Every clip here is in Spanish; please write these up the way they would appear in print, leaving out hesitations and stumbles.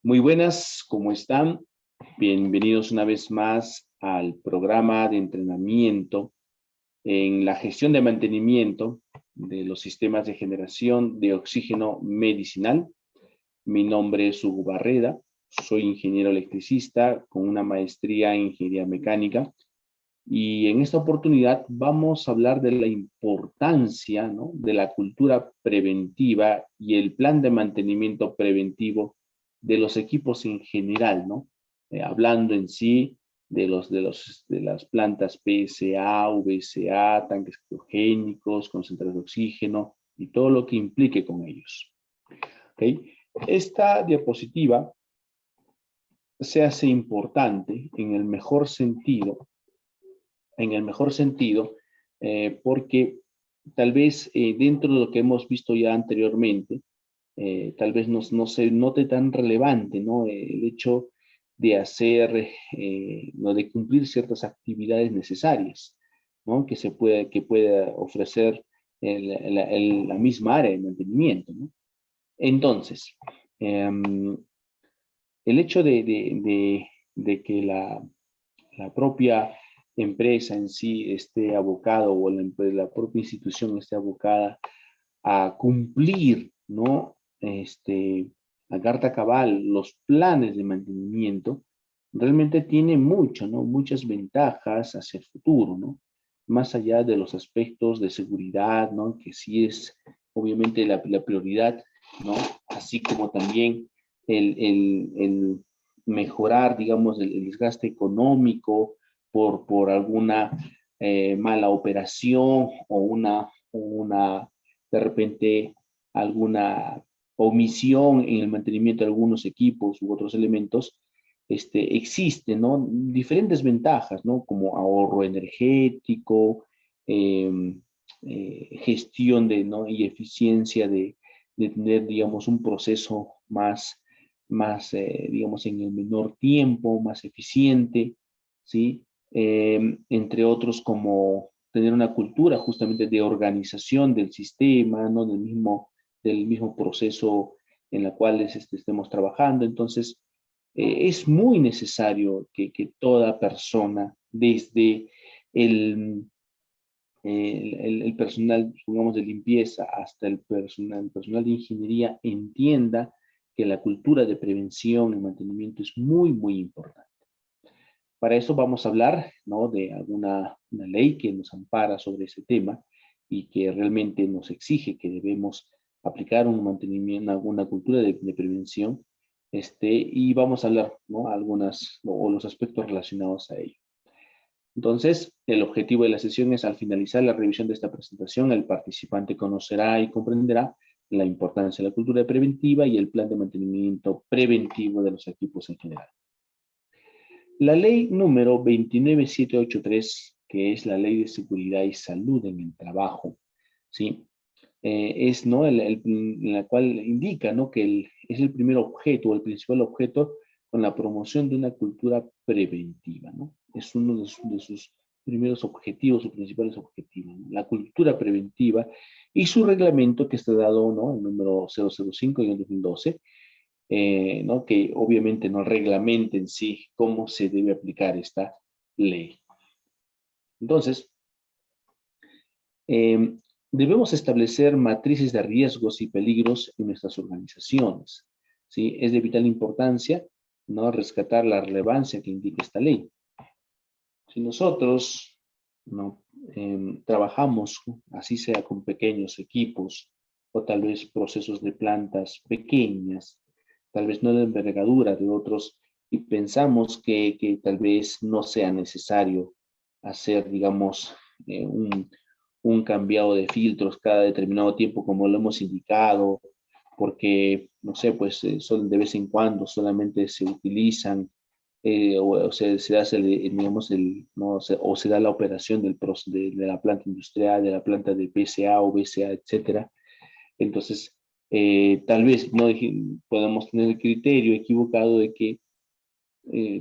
Muy buenas, ¿cómo están? Bienvenidos una vez más al programa de entrenamiento en la gestión de mantenimiento de los sistemas de generación de oxígeno medicinal. Mi nombre es Hugo Barreda, soy ingeniero electricista con una maestría en ingeniería mecánica y en esta oportunidad vamos a hablar de la importancia, ¿no?, de la cultura preventiva y el plan de mantenimiento preventivo de los equipos en general, ¿no? Hablando en sí de las plantas PSA, VSA, tanques criogénicos, concentradores de oxígeno y todo lo que implique con ellos. ¿Okay? Esta diapositiva se hace importante en el mejor sentido, porque tal vez dentro de lo que hemos visto ya anteriormente, tal vez no se note tan relevante, ¿no? El hecho de hacer, ¿no?, de cumplir ciertas actividades necesarias, ¿no?, que pueda ofrecer la misma área de mantenimiento, ¿no? Entonces, el hecho de que la propia empresa en sí esté abocada o la propia institución esté abocada a cumplir, ¿no?, a carta cabal los planes de mantenimiento, realmente tiene mucho, ¿no?, muchas ventajas hacia el futuro, ¿no? Más allá de los aspectos de seguridad, ¿no?, que sí es obviamente la prioridad, ¿no? Así como también el mejorar, digamos, el desgaste económico por alguna mala operación o de repente alguna omisión en el mantenimiento de algunos equipos u otros elementos, existen, ¿no?, diferentes ventajas, ¿no?, como ahorro energético, gestión ¿no?, y eficiencia de tener, digamos, un proceso digamos, en el menor tiempo, más eficiente, ¿sí? Entre otros, como tener una cultura justamente de organización del sistema, ¿no?, del mismo proceso en la cual estemos trabajando. Entonces, es muy necesario que toda persona, desde el personal, supongamos, de limpieza hasta el personal de ingeniería, entienda que la cultura de prevención y mantenimiento es muy, muy importante. Para eso vamos a hablar, ¿no?, de una ley que nos ampara sobre ese tema y que realmente nos exige que debemos aplicar un mantenimiento, alguna cultura de prevención, y vamos a hablar, ¿no?, o los aspectos relacionados a ello. Entonces, el objetivo de la sesión es: al finalizar la revisión de esta presentación, el participante conocerá y comprenderá la importancia de la cultura preventiva y el plan de mantenimiento preventivo de los equipos en general. La ley número 29783, que es la Ley de Seguridad y Salud en el Trabajo, ¿sí? Es, ¿no?, en la cual indica, ¿no?, que es el primer objeto, el principal objeto con la promoción de una cultura preventiva, ¿no? Es uno de sus primeros objetivos o principales objetivos, ¿no?, la cultura preventiva, y su reglamento, que está dado, ¿no?, el número 005 en el 2012, ¿no?, que obviamente no reglamenta en sí cómo se debe aplicar esta ley. Entonces, debemos establecer matrices de riesgos y peligros en nuestras organizaciones, ¿sí? Es de vital importancia, ¿no?, rescatar la relevancia que indica esta ley. Si nosotros, ¿no?, trabajamos, así sea con pequeños equipos o tal vez procesos de plantas pequeñas, tal vez no de envergadura de otros, y pensamos que tal vez no sea necesario hacer, digamos, un cambiado de filtros cada determinado tiempo, como lo hemos indicado, porque, no sé, pues de vez en cuando solamente se utilizan, o se hace, digamos, no, o se da la operación de la planta industrial, de la planta de PSA o VSA, etcétera. Entonces, tal vez no podemos tener el criterio equivocado de que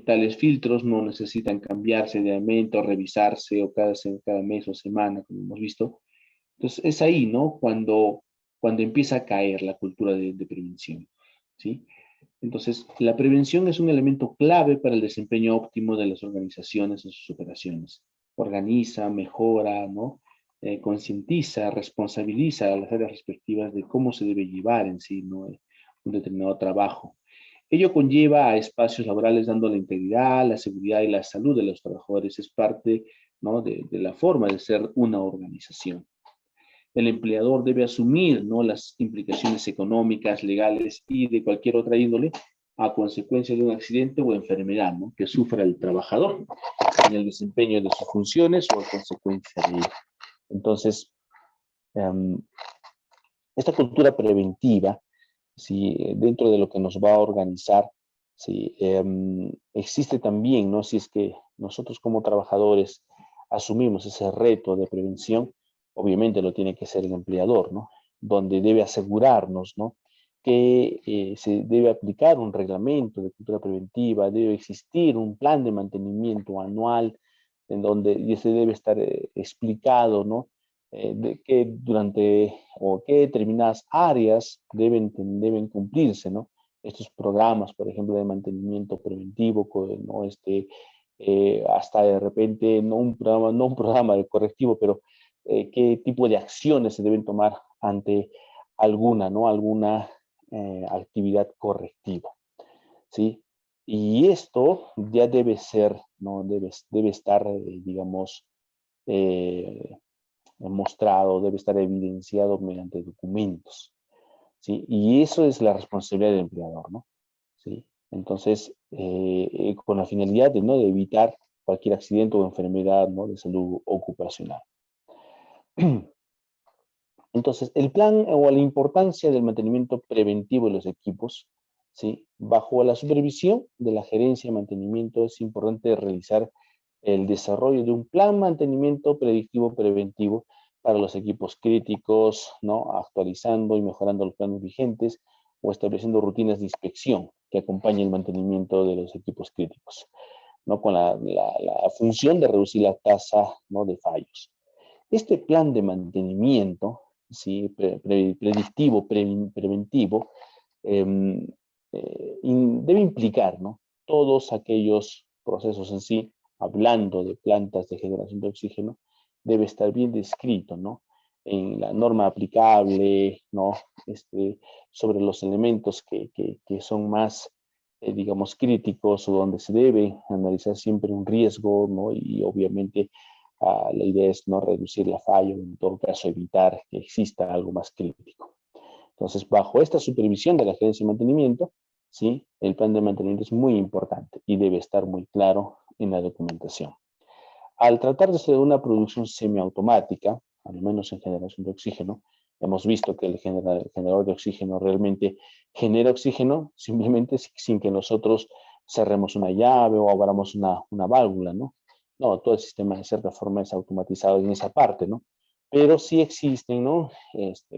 tales filtros no necesitan cambiarse diariamente o revisarse o cada mes o semana, como hemos visto. Entonces, es ahí, ¿no?, cuando empieza a caer la cultura de prevención, ¿sí? Entonces, la prevención es un elemento clave para el desempeño óptimo de las organizaciones en sus operaciones. Organiza, mejora, ¿no? Concientiza, responsabiliza a las áreas respectivas de cómo se debe llevar en sí, ¿no? Un determinado trabajo. Ello conlleva a espacios laborales dando la integridad, la seguridad y la salud de los trabajadores. Es parte, ¿no? de la forma de ser una organización. El empleador debe asumir, ¿no? las implicaciones económicas, legales y de cualquier otra índole a consecuencia de un accidente o enfermedad, ¿no? que sufra el trabajador en el desempeño de sus funciones o a consecuencia de ello. Entonces, um, esta cultura preventiva, si dentro de lo que nos va a organizar, si existe también, ¿no? Si es que nosotros como trabajadores asumimos ese reto de prevención, obviamente lo tiene que ser el empleador, ¿no? Donde debe asegurarnos, ¿no? Que se debe aplicar un reglamento de cultura preventiva, debe existir un plan de mantenimiento anual en donde y se debe estar explicado, ¿no? De que durante o qué determinadas áreas deben cumplirse, ¿no? Estos programas, por ejemplo, de mantenimiento preventivo, ¿no? Hasta de repente, no un programa de correctivo, pero qué tipo de acciones se deben tomar ante alguna, ¿no? Alguna actividad correctiva, ¿sí? Y esto ya debe ser, ¿no? Debe estar, digamos, eh, mostrado, debe estar evidenciado mediante documentos, ¿sí? Y eso es la responsabilidad del empleador, ¿no? ¿Sí? Entonces, con la finalidad de, ¿no? de evitar cualquier accidente o enfermedad, ¿no? de salud ocupacional. Entonces, el plan o la importancia del mantenimiento preventivo de los equipos, ¿sí? Bajo la supervisión de la gerencia de mantenimiento es importante realizar el desarrollo de un plan mantenimiento predictivo preventivo para los equipos críticos, ¿no? Actualizando y mejorando los planes vigentes o estableciendo rutinas de inspección que acompañen el mantenimiento de los equipos críticos, ¿no? Con la función de reducir la tasa, ¿no? de fallos. Este plan de mantenimiento, ¿sí? Predictivo, preventivo, eh, debe implicar, ¿no? todos aquellos procesos en sí, hablando de plantas de generación de oxígeno, debe estar bien descrito, ¿no? En la norma aplicable, ¿no? Sobre los elementos que son más, digamos, críticos o donde se debe analizar siempre un riesgo, ¿no? Y obviamente la idea es no reducir la falla, en todo caso evitar que exista algo más crítico. Entonces, bajo esta supervisión de la gerencia de mantenimiento, ¿sí? El plan de mantenimiento es muy importante y debe estar muy claro en la documentación. Al tratarse de una producción semiautomática, al menos en generación de oxígeno, hemos visto que el generador de oxígeno realmente genera oxígeno simplemente sin que nosotros cerremos una llave o abramos una válvula, ¿no? No, todo el sistema de cierta forma es automatizado en esa parte, ¿no? Pero sí existen, ¿no?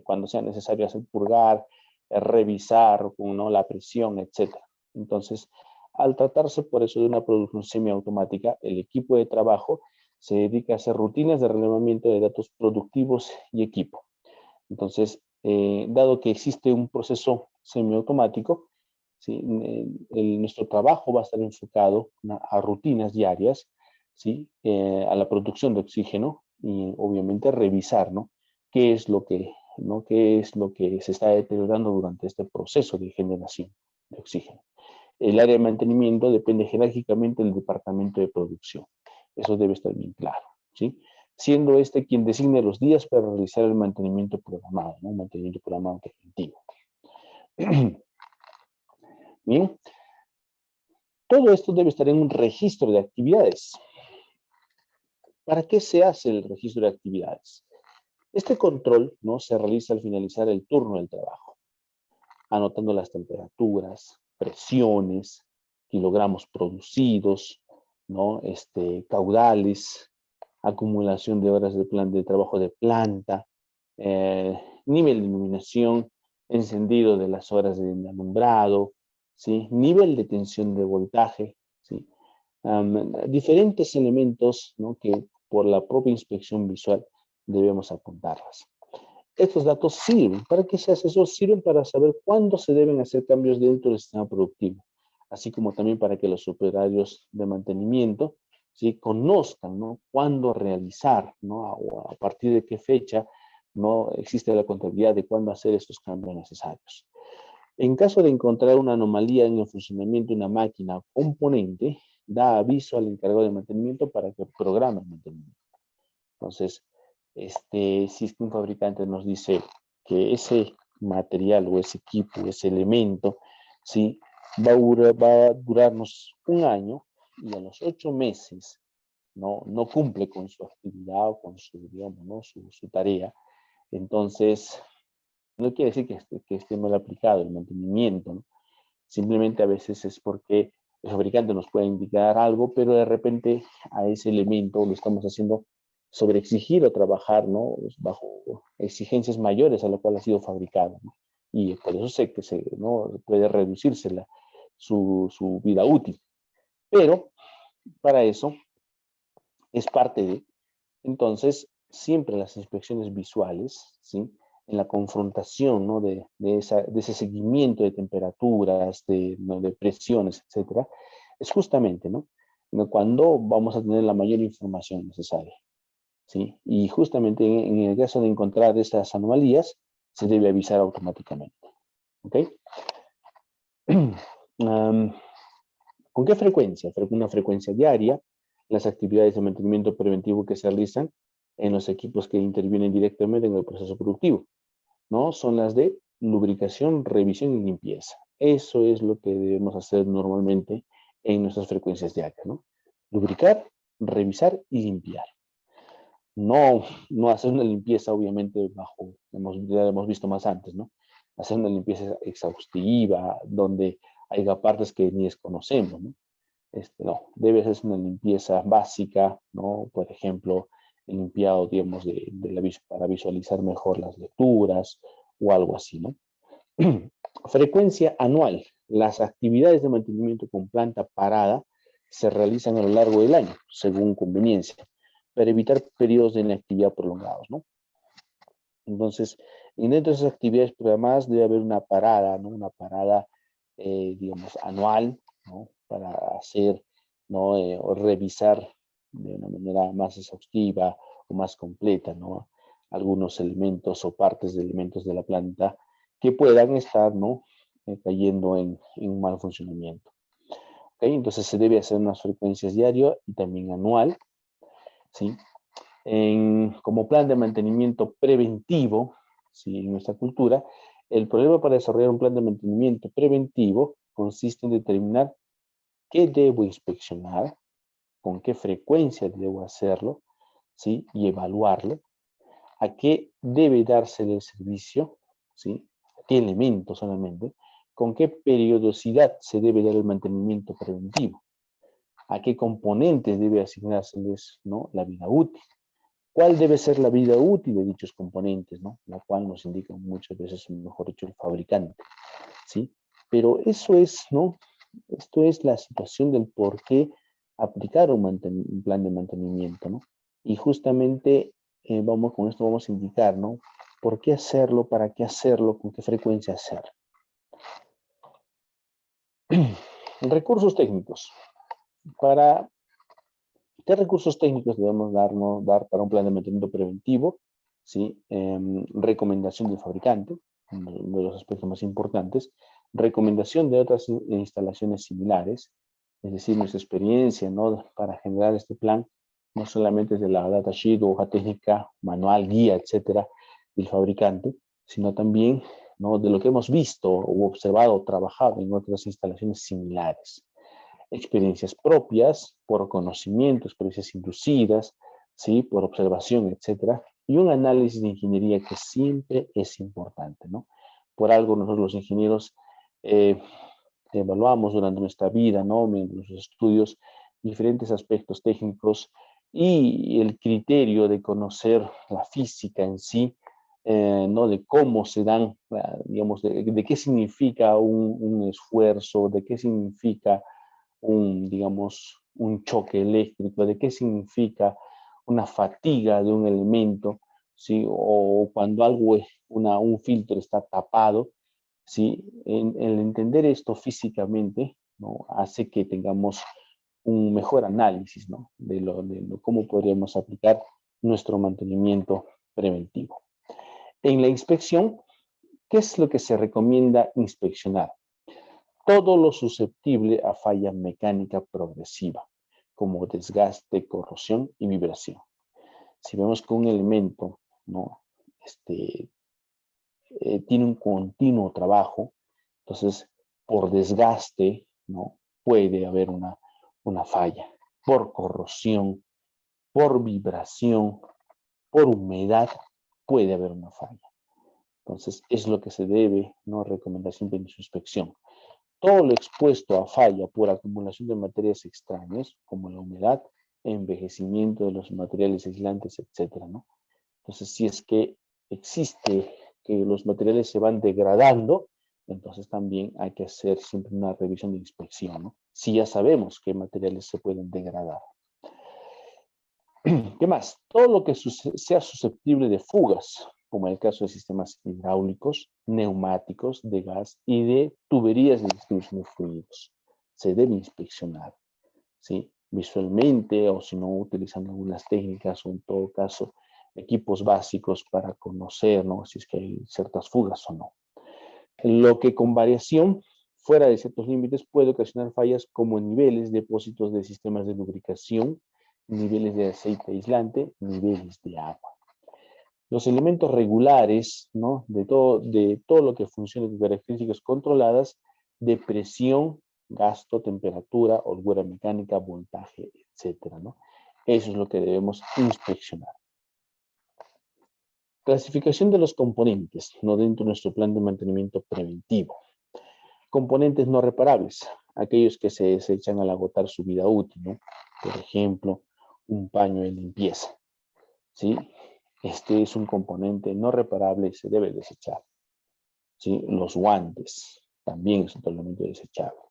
Cuando sea necesario hacer purgar, revisar, ¿no? La presión, etcétera. Entonces, al tratarse por eso de una producción semiautomática, el equipo de trabajo se dedica a hacer rutinas de relevamiento de datos productivos y equipo. Entonces, dado que existe un proceso semiautomático, ¿sí? Nuestro trabajo va a estar enfocado a rutinas diarias, ¿sí? A la producción de oxígeno y obviamente revisar, ¿no? qué es lo que, ¿no? qué es lo que se está deteriorando durante este proceso de generación de oxígeno. El área de mantenimiento depende jerárquicamente del departamento de producción. Eso debe estar bien claro, ¿sí? Siendo este quien designe los días para realizar el mantenimiento programado, ¿no? Mantenimiento programado preventivo. Bien, todo esto debe estar en un registro de actividades. ¿Para qué se hace el registro de actividades? Este control, ¿no? se realiza al finalizar el turno del trabajo, anotando las temperaturas, presiones, kilogramos producidos, ¿no? Caudales, acumulación de horas de plan de trabajo de planta, nivel de iluminación, encendido de las horas de alumbrado, ¿sí? Nivel de tensión de voltaje, ¿sí? Diferentes elementos, ¿no? que por la propia inspección visual debemos apuntarlas. estos datos sirven. ¿Para qué se hace eso? Sirven para saber cuándo se deben hacer cambios dentro del sistema productivo, así como también para que los operarios de mantenimiento, ¿sí?, conozcan, ¿no?, cuándo realizar, ¿no?, a partir de qué fecha, ¿no?, existe la contabilidad de cuándo hacer estos cambios necesarios. En caso de encontrar una anomalía en el funcionamiento de una máquina o componente, da aviso al encargado de mantenimiento para que programe el mantenimiento. Entonces, si es que un fabricante nos dice que ese material o ese equipo, ese elemento, ¿sí?, va a durarnos un año y a los 8 meses no cumple con su actividad o con su, digamos, ¿no?, su tarea, entonces no quiere decir que esté mal aplicado el mantenimiento, ¿no? Simplemente a veces es porque el fabricante nos puede indicar algo, pero de repente a ese elemento lo estamos haciendo sobreexigir o trabajar, ¿no?, bajo exigencias mayores a lo cual ha sido fabricado, ¿no? Y por eso sé que ¿no?, puede reducirse su vida útil. Pero para eso es parte de, entonces, siempre las inspecciones visuales, ¿sí?, en la confrontación, ¿no?, de ese seguimiento de temperaturas, ¿no?, de presiones, etcétera, es justamente, ¿no?, cuando vamos a tener la mayor información necesaria, ¿sí? Y justamente en el caso de encontrar estas anomalías, se debe avisar automáticamente, ¿ok? ¿Con qué frecuencia? Una frecuencia diaria, las actividades de mantenimiento preventivo que se realizan en los equipos que intervienen directamente en el proceso productivo, ¿no? Son las de lubricación, revisión y limpieza. Eso es lo que debemos hacer normalmente en nuestras frecuencias diarias, ¿no? Lubricar, revisar y limpiar. No hacer una limpieza, obviamente, ya lo hemos visto más antes, ¿no? Hacer una limpieza exhaustiva, donde haya partes que ni desconocemos, ¿no? No, debe ser una limpieza básica, ¿no? Por ejemplo, el limpiado, digamos, para visualizar mejor las lecturas o algo así, ¿no? Frecuencia anual. Las actividades de mantenimiento con planta parada se realizan a lo largo del año, según conveniencia, para evitar periodos de inactividad prolongados, ¿no? Entonces, dentro de esas actividades programadas debe haber una parada, ¿no? Una parada, digamos, anual, ¿no?, para hacer, ¿no?, o revisar de una manera más exhaustiva o más completa, ¿no?, algunos elementos o partes de elementos de la planta que puedan estar, ¿no?, cayendo en un mal funcionamiento. ¿Ok? Entonces se debe hacer unas frecuencias diario y también anual, ¿sí? Como plan de mantenimiento preventivo, ¿sí?, en nuestra cultura, el problema para desarrollar un plan de mantenimiento preventivo consiste en determinar qué debo inspeccionar, con qué frecuencia debo hacerlo, ¿sí?, y evaluarlo, a qué debe darse el servicio, ¿sí?, a qué elementos solamente, con qué periodicidad se debe dar el mantenimiento preventivo, a qué componentes debe asignárseles, ¿no?, la vida útil. ¿Cuál debe ser la vida útil de dichos componentes, ¿no?, la cual nos indica muchas veces, mejor dicho, el fabricante, ¿sí? Pero eso es, ¿no? Esto es la situación del por qué aplicar un plan de mantenimiento, ¿no? Y justamente con esto vamos a indicar, ¿no?, por qué hacerlo, para qué hacerlo, con qué frecuencia hacerlo. Recursos técnicos. ¿Qué recursos técnicos debemos dar para un plan de mantenimiento preventivo? ¿Sí? Recomendación del fabricante, uno de los aspectos más importantes. Recomendación de otras instalaciones similares, es decir, nuestra experiencia, ¿no?, para generar este plan, no solamente de la datasheet o hoja técnica, manual, guía, etcétera, del fabricante, sino también, ¿no?, de lo que hemos visto o observado o trabajado en otras instalaciones similares. Experiencias propias, por conocimiento, experiencias inducidas, ¿sí?, por observación, etcétera, y un análisis de ingeniería que siempre es importante, ¿no? Por algo nosotros los ingenieros evaluamos durante nuestra vida, ¿no?, en nuestros estudios, diferentes aspectos técnicos y el criterio de conocer la física en sí, ¿no?, de cómo se dan, digamos, de qué significa un esfuerzo, de qué significa digamos, un choque eléctrico, de qué significa una fatiga de un elemento, ¿sí? O cuando algo, un filtro está tapado, ¿sí? El entender esto físicamente, ¿no? Hace que tengamos un mejor análisis, ¿no? Cómo podríamos aplicar nuestro mantenimiento preventivo. En la inspección, ¿qué es lo que se recomienda inspeccionar? Todo lo susceptible a falla mecánica progresiva, como desgaste, corrosión y vibración. Si vemos que un elemento, ¿no? Tiene un continuo trabajo, entonces por desgaste, ¿no? Puede haber una falla, por corrosión, por vibración, por humedad, puede haber una falla. Entonces es lo que se debe, ¿no? Recomendar siempre en su inspección. Todo lo expuesto a falla por acumulación de materias extrañas, como la humedad, envejecimiento de los materiales aislantes, etcétera, ¿no? Entonces, si es que existe que los materiales se van degradando, entonces también hay que hacer siempre una revisión de inspección, ¿no? Si ya sabemos qué materiales se pueden degradar. ¿Qué más? Todo lo que sea susceptible de fugas, como en el caso de sistemas hidráulicos, neumáticos, de gas y de tuberías de distribución de fluidos, se debe inspeccionar, ¿sí? Visualmente o si no utilizando algunas técnicas o en todo caso equipos básicos para conocer, ¿no? Si es que hay ciertas fugas o no. Lo que con variación fuera de ciertos límites puede ocasionar fallas como niveles, depósitos de sistemas de lubricación, niveles de aceite aislante, niveles de agua. Los elementos regulares, ¿no? de todo lo que funcione con características controladas, de presión, gasto, temperatura, holgura mecánica, voltaje, etcétera, ¿no? Eso es lo que debemos inspeccionar. Clasificación de los componentes, no dentro de nuestro plan de mantenimiento preventivo. Componentes no reparables, aquellos que se desechan al agotar su vida útil, ¿no? Por ejemplo, un paño de limpieza, ¿sí? Este es un componente no reparable y se debe desechar, ¿sí? Los guantes también son totalmente desechables.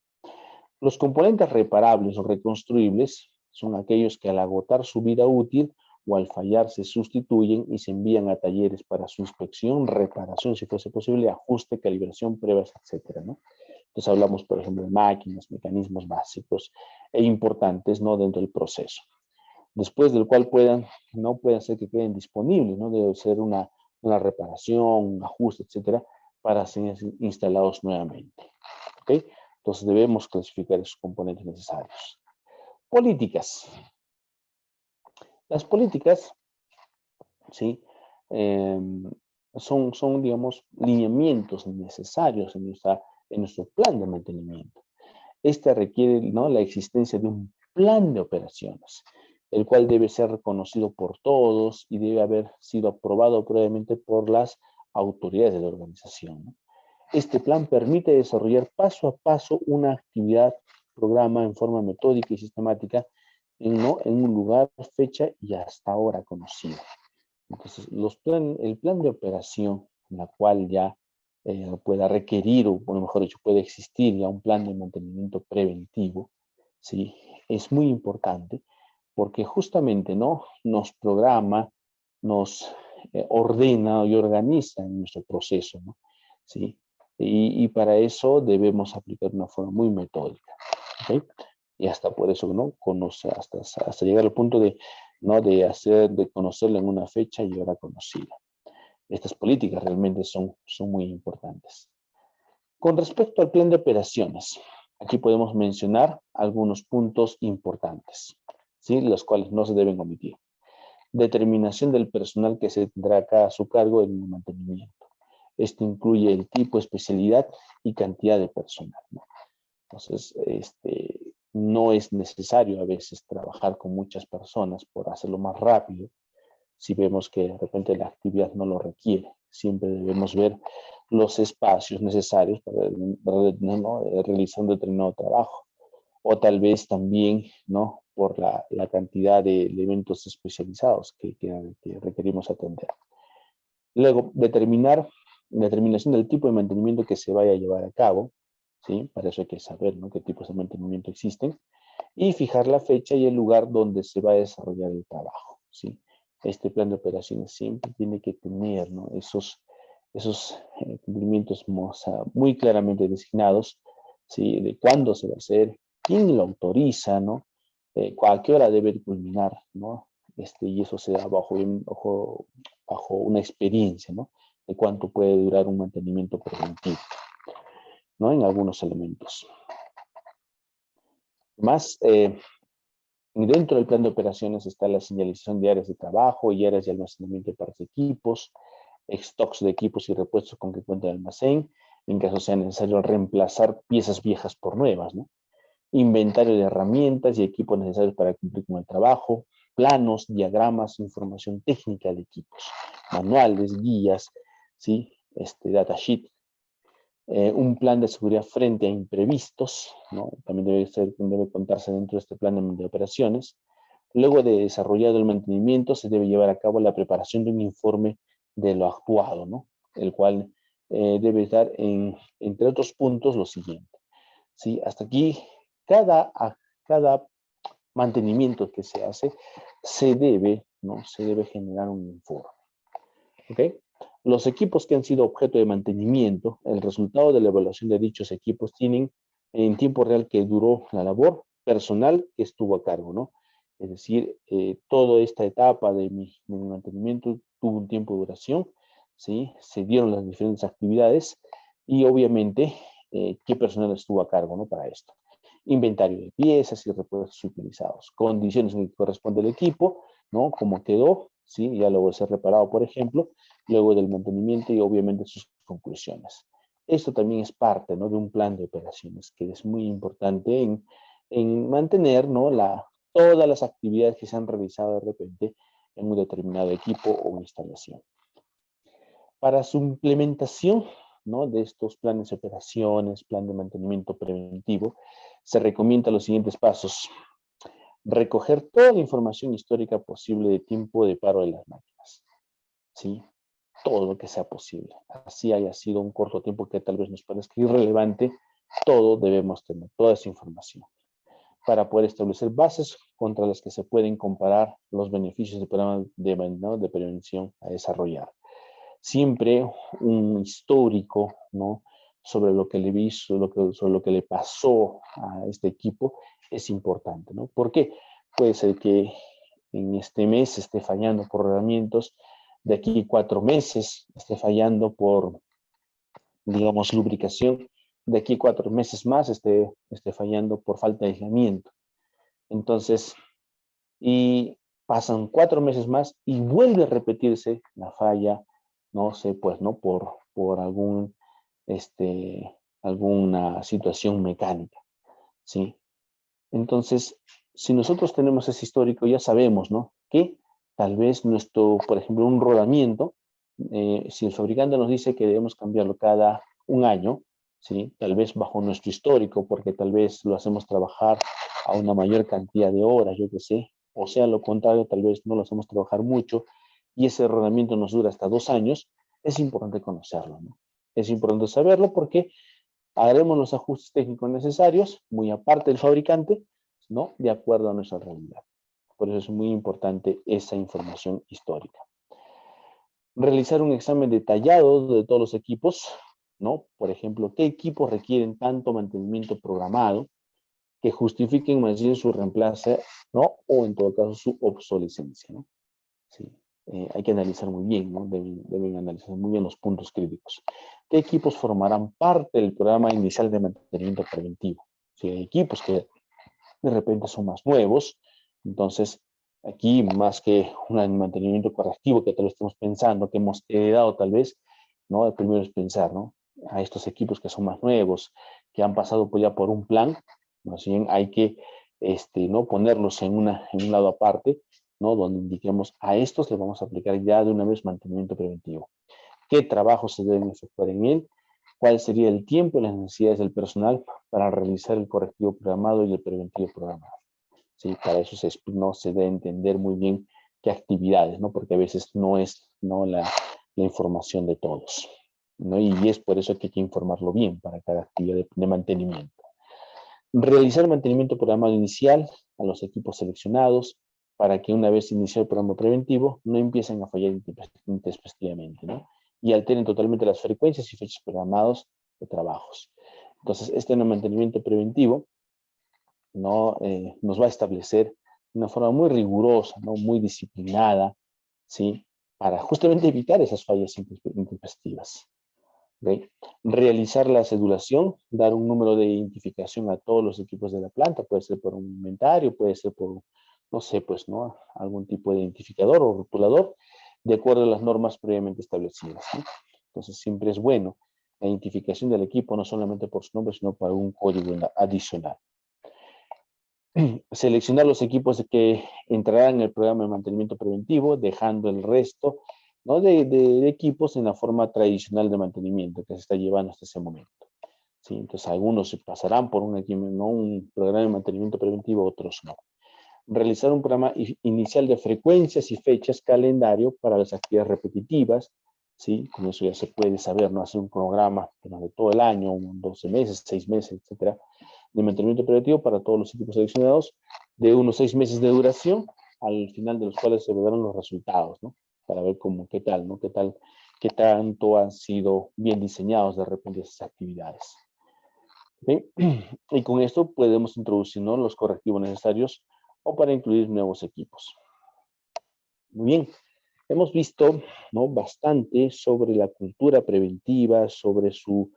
Los componentes reparables o reconstruibles son aquellos que al agotar su vida útil o al fallar se sustituyen y se envían a talleres para su inspección, reparación, si fuese posible, ajuste, calibración, pruebas, etcétera, ¿no? Entonces hablamos, por ejemplo, de máquinas, mecanismos básicos e importantes, ¿no? Dentro del proceso. Después del cual no pueden ser que queden disponibles, ¿no? Debe ser una reparación, un ajuste, etcétera, para ser instalados nuevamente. ¿Ok? Entonces debemos clasificar esos componentes necesarios. Políticas. Las políticas, ¿sí? Son, digamos, lineamientos necesarios en nuestro plan de mantenimiento. Este requiere, ¿no? La existencia de un plan de operaciones, el cual debe ser reconocido por todos y debe haber sido aprobado previamente por las autoridades de la organización, ¿no? Este plan permite desarrollar paso a paso una actividad, programa en forma metódica y sistemática en un lugar, fecha y hasta hora conocido. Entonces, el plan de operación, en la cual ya pueda requerir, o mejor dicho, puede existir ya un plan de mantenimiento preventivo, ¿sí? Es muy importante porque justamente, ¿no? Nos programa, nos ordena y organiza en nuestro proceso, ¿no? ¿Sí? Y para eso debemos aplicar una forma muy metódica, ¿ok? Y hasta por eso, ¿no? Conocer, hasta llegar al punto de, ¿no? De conocerla en una fecha y hora conocida. Estas políticas realmente son muy importantes. Con respecto al plan de operaciones, aquí podemos mencionar algunos puntos importantes, ¿sí? Los cuales no se deben omitir. Determinación del personal que se tendrá acá a su cargo en el mantenimiento. Esto incluye el tipo, especialidad y cantidad de personal, ¿no? Entonces, no es necesario a veces trabajar con muchas personas por hacerlo más rápido, si vemos que de repente la actividad no lo requiere. Siempre debemos ver los espacios necesarios para ¿no? realizar un determinado trabajo. O tal vez también, ¿no? Por la cantidad de elementos especializados que requerimos atender. Luego, determinación del tipo de mantenimiento que se vaya a llevar a cabo, ¿sí? Para eso hay que saber, ¿no? Qué tipos de mantenimiento existen. Y fijar la fecha y el lugar donde se va a desarrollar el trabajo, ¿sí? este plan de operaciones siempre tiene que tener, ¿no? esos cumplimientos muy claramente designados, ¿sí? De cuándo se va a hacer, quién lo autoriza, ¿no? A qué hora debe culminar, ¿no? Y eso se da bajo una experiencia, ¿no? De cuánto puede durar un mantenimiento preventivo, ¿no? En algunos elementos. Más, dentro del plan de operaciones está la señalización de áreas de trabajo y áreas de almacenamiento para los equipos, stocks de equipos y repuestos con que cuenta el almacén, en caso sea necesario reemplazar piezas viejas por nuevas, ¿no? Inventario de herramientas y equipos necesarios para cumplir con el trabajo, planos, diagramas, información técnica de equipos, manuales, guías, ¿sí? Datasheet, un plan de seguridad frente a imprevistos, ¿no? También debe contarse dentro de este plan de operaciones. Luego de desarrollado el mantenimiento, se debe llevar a cabo la preparación de un informe de lo actuado, ¿no? El cual debe dar, entre otros puntos, lo siguiente. ¿Sí? Hasta aquí, cada mantenimiento que se hace, ¿no? Se debe generar un informe. ¿Ok? Los equipos que han sido objeto de mantenimiento, el resultado de la evaluación de dichos equipos tienen en tiempo real que duró la labor personal que estuvo a cargo, ¿no? Es decir, toda esta etapa de mi mantenimiento tuvo un tiempo de duración, ¿sí? Se dieron las diferentes actividades y obviamente qué personal estuvo a cargo, ¿no? Para esto. Inventario de piezas y repuestos utilizados, condiciones en que corresponde el equipo, ¿no? Cómo quedó, ¿sí? Ya luego de ser reparado, por ejemplo, luego del mantenimiento y obviamente sus conclusiones. Esto también es parte, ¿no? De un plan de operaciones que es muy importante en mantener, ¿no? Todas las actividades que se han realizado de repente en un determinado equipo o instalación. Para su implementación, ¿no? De estos planes de operaciones, plan de mantenimiento preventivo, se recomienda los siguientes pasos. Recoger toda la información histórica posible de tiempo de paro de las máquinas, ¿sí? Todo lo que sea posible. Así haya sido un corto tiempo que tal vez nos parezca irrelevante, todo debemos tener, toda esa información, para poder establecer bases contra las que se pueden comparar los beneficios del programa de prevención a desarrollar. Siempre un histórico, ¿no? Sobre lo que le hizo, sobre lo que le pasó a este equipo es importante, ¿no? ¿Por qué? Puede ser que en este mes esté fallando por rodamientos, de aquí 4 meses esté fallando por, digamos, lubricación, de aquí 4 meses más esté fallando por falta de aislamiento. Entonces, y pasan 4 meses más y vuelve a repetirse la falla, no sé, pues, ¿no? Por alguna situación mecánica, ¿sí? Entonces, si nosotros tenemos ese histórico, ya sabemos, ¿no? Que tal vez por ejemplo, un rodamiento, si el fabricante nos dice que debemos cambiarlo cada un año, ¿sí? Tal vez bajo nuestro histórico, porque tal vez lo hacemos trabajar a una mayor cantidad de horas, yo qué sé, o sea, lo contrario, tal vez no lo hacemos trabajar mucho y ese rodamiento nos dura hasta 2 años, es importante conocerlo, ¿no? Es importante saberlo porque haremos los ajustes técnicos necesarios, muy aparte del fabricante, ¿no? De acuerdo a nuestra realidad. Por eso es muy importante esa información histórica. Realizar un examen detallado de todos los equipos, ¿no? Por ejemplo, ¿qué equipos requieren tanto mantenimiento programado que justifiquen más bien su reemplazo, ¿no? O en todo caso su obsolescencia, ¿no? Sí. Hay que analizar muy bien, ¿no? Deben analizar muy bien los puntos críticos. ¿Qué equipos formarán parte del programa inicial de mantenimiento preventivo? Si hay equipos que de repente son más nuevos, entonces aquí más que un mantenimiento correctivo que tal vez estemos pensando, que hemos heredado tal vez, ¿no? El primero es pensar, ¿no? A estos equipos que son más nuevos, que han pasado ya por un plan, más bien hay que ¿no? Ponerlos en un lado aparte, ¿no? Donde indiquemos a estos le vamos a aplicar ya de una vez mantenimiento preventivo. ¿Qué trabajos se deben efectuar en él? ¿Cuál sería el tiempo y las necesidades del personal para realizar el correctivo programado y el preventivo programado? ¿Sí? Para eso no se debe entender muy bien qué actividades, ¿no? Porque a veces no es, ¿no? la información de todos, ¿no? Y es por eso que hay que informarlo bien para cada actividad de mantenimiento. Realizar mantenimiento programado inicial a los equipos seleccionados, para que una vez iniciado el programa preventivo no empiecen a fallar intempestivamente, ¿no? Y alteren totalmente las frecuencias y fechas programados de trabajos. Entonces, este mantenimiento preventivo ¿no? Nos va a establecer de una forma muy rigurosa, ¿no? Muy disciplinada, ¿sí? Para justamente evitar esas fallas intempestivas. ¿Okay? Realizar la cedulación, dar un número de identificación a todos los equipos de la planta, puede ser por un inventario, puede ser por, no sé, pues, ¿no? Algún tipo de identificador o rotulador, de acuerdo a las normas previamente establecidas, ¿no? Entonces, siempre es bueno la identificación del equipo, no solamente por su nombre, sino por algún código adicional. Seleccionar los equipos que entrarán en el programa de mantenimiento preventivo, dejando el resto, ¿no? de equipos en la forma tradicional de mantenimiento que se está llevando hasta ese momento. ¿Sí? Entonces, algunos se pasarán por un programa de mantenimiento preventivo, otros no. Realizar un programa inicial de frecuencias y fechas calendario para las actividades repetitivas, ¿sí? Con eso ya se puede saber, ¿no? Hacer un programa de todo el año, 12 meses, 6 meses, etcétera, de mantenimiento preventivo para todos los equipos seleccionados, de unos 6 meses de duración, al final de los cuales se verán los resultados, ¿no? Para ver qué tal, ¿no? Qué tanto han sido bien diseñados de repente esas actividades. ¿Okay? Y con esto podemos introducir, ¿no? Los correctivos necesarios o para incluir nuevos equipos. Muy bien, hemos visto, ¿no? Bastante sobre la cultura preventiva, sobre su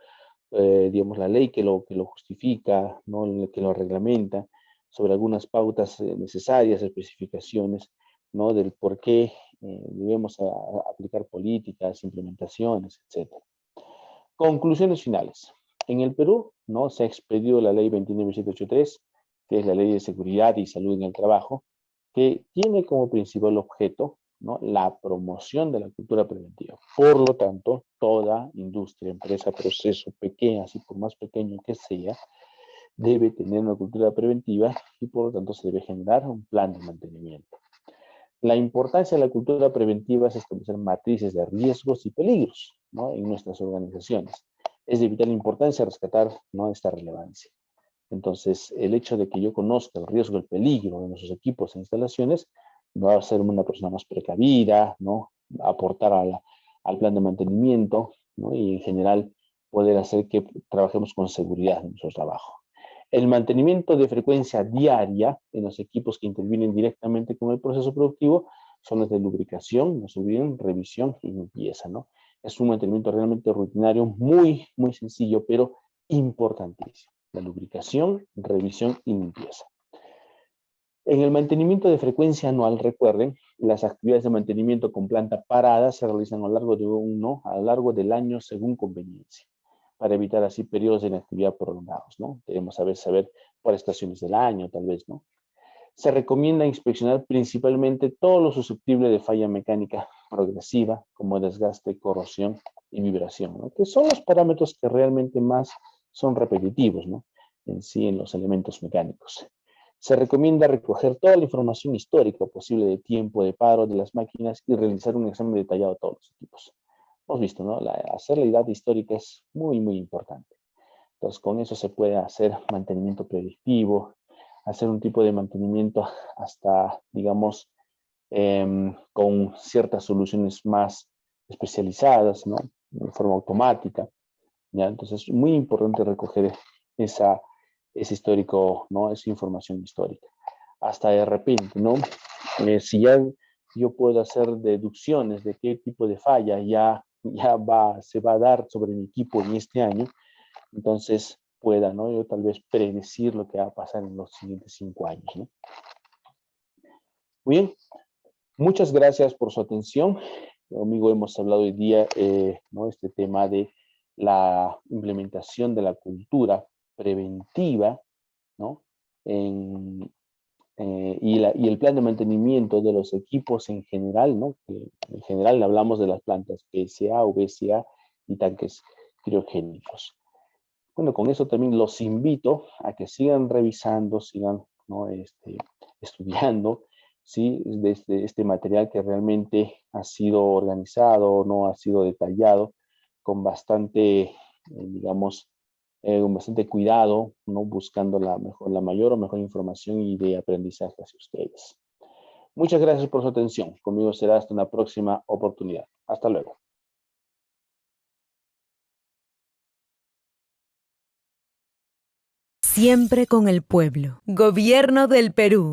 digamos, la ley que lo justifica, ¿no? Que lo reglamenta, sobre algunas pautas necesarias, especificaciones, ¿no? Del por qué debemos aplicar políticas, implementaciones, etc. Conclusiones finales. En el Perú, ¿no? Se ha expedido la ley 29783, que es la ley de seguridad y salud en el trabajo, que tiene como principal objeto, ¿no? La promoción de la cultura preventiva. Por lo tanto, toda industria, empresa, proceso, pequeña, así por más pequeño que sea, debe tener una cultura preventiva y por lo tanto se debe generar un plan de mantenimiento. La importancia de la cultura preventiva es establecer matrices de riesgos y peligros, ¿no? En nuestras organizaciones. Es de vital importancia rescatar, ¿no? Esta relevancia. Entonces, el hecho de que yo conozca el riesgo, el peligro de nuestros equipos e instalaciones, me va a hacer una persona más precavida, ¿no? Aportar al plan de mantenimiento, ¿no? Y en general poder hacer que trabajemos con seguridad en nuestro trabajo. El mantenimiento de frecuencia diaria en los equipos que intervienen directamente con el proceso productivo son los de lubricación, no se olviden, revisión y limpieza, ¿no? Es un mantenimiento realmente rutinario, muy, muy sencillo, pero importantísimo. La lubricación, revisión y limpieza. En el mantenimiento de frecuencia anual, recuerden, las actividades de mantenimiento con planta parada se realizan a lo largo del año según conveniencia, para evitar así periodos de inactividad prolongados, ¿no? Debemos saber por estaciones del año, tal vez, ¿no? Se recomienda inspeccionar principalmente todo lo susceptible de falla mecánica progresiva, como desgaste, corrosión y vibración, ¿no? Que son los parámetros que realmente más son repetitivos, ¿no? En los elementos mecánicos. Se recomienda recoger toda la información histórica posible de tiempo de paro de las máquinas y realizar un examen detallado de todos los equipos. Hemos visto, ¿no? Hacer la edad histórica es muy, muy importante. Entonces, con eso se puede hacer mantenimiento predictivo, hacer un tipo de mantenimiento hasta, digamos, con ciertas soluciones más especializadas, ¿no? De forma automática, ¿ya? Entonces, es muy importante recoger ese histórico, ¿no? Esa información histórica. Hasta de repente, ¿no? Si ya yo puedo hacer deducciones de qué tipo de falla se va a dar sobre mi equipo en este año, entonces pueda, ¿no? Yo tal vez predecir lo que va a pasar en los siguientes 5 años, ¿no? Muy bien, muchas gracias por su atención. Conmigo hemos hablado hoy día, ¿no? Este tema de la implementación de la cultura preventiva, ¿no? Y el plan de mantenimiento de los equipos en general, ¿no? Que en general hablamos de las plantas PSA, VCA y tanques criogénicos. Bueno, con eso también los invito a que sigan revisando, sigan, ¿no? Estudiando, ¿sí? Este material que realmente ha sido organizado, no ha sido detallado, con bastante, digamos, con bastante cuidado, ¿no? Buscando la mayor o mejor información y de aprendizaje hacia ustedes. Muchas gracias por su atención. Conmigo será hasta una próxima oportunidad. Hasta luego. Siempre con el pueblo. Gobierno del Perú.